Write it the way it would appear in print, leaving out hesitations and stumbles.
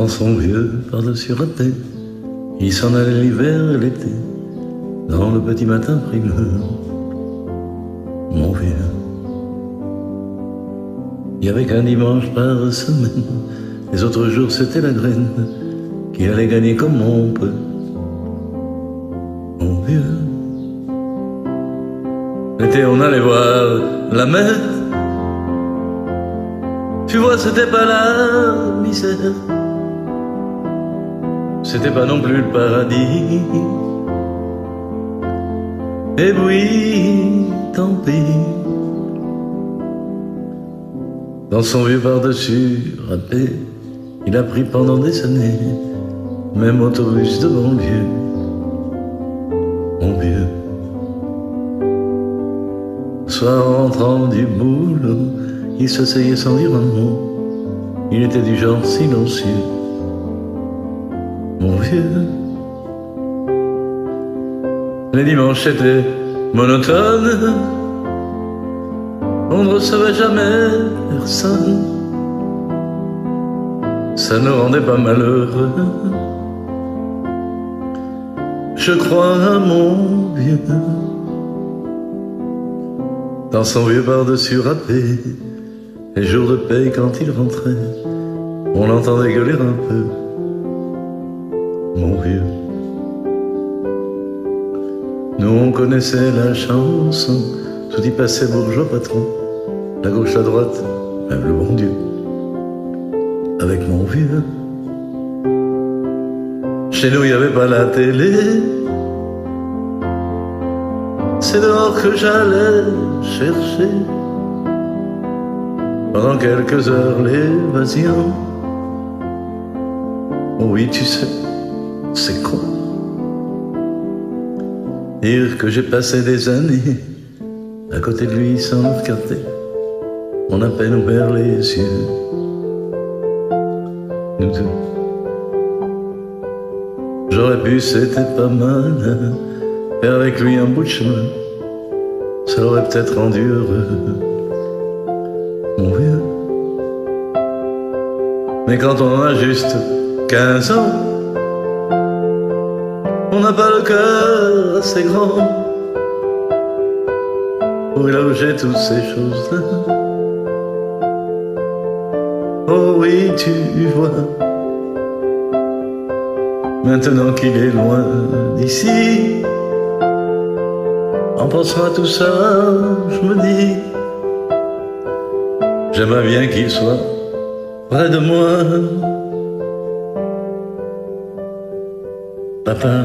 Dans son vieux par-dessus râpé, il s'en allait l'hiver et l'été, dans le petit matin frileux. Mon vieux, il y avait qu'un dimanche par semaine, les autres jours c'était la graine qui allait gagner comme on peut. Mon vieux, l'été on allait voir la mer. Tu vois, c'était pas la misère, c'était pas non plus le paradis. Et oui, tant pis. Dans son vieux par-dessus râpé, il a pris pendant des années, même autobus de banlieue. Mon vieux, soit rentrant du boulot, il s'asseyait sans dire un mot. Il était du genre silencieux. Mon vieux, les dimanches étaient monotones, on ne recevait jamais personne. Ça ne rendait pas malheureux. Je crois à mon vieux, dans son vieux par-dessus râpé, les jours de paix quand il rentrait, on l'entendait gueuler un peu. Mon vieux, nous on connaissait la chanson, tout y passait bourgeois patron, la gauche, la droite, même le bon Dieu. Avec mon vieux, chez nous il n'y avait pas la télé, c'est dehors que j'allais chercher pendant quelques heures l'évasion. Oh oui, tu sais, c'est con dire que j'ai passé des années à côté de lui sans le regarder. On a à peine ouvert les yeux, nous deux. J'aurais pu, c'était pas mal, faire avec lui un bout de chemin, ça l'aurait peut-être rendu heureux. Mon vieux, mais quand on a juste 15 ans, on n'a pas le cœur assez grand pour éloger toutes ces choses-là. Oh oui, tu vois, maintenant qu'il est loin d'ici, en pensant à tout ça, je me dis, j'aimerais bien qu'il soit près de moi. Papa.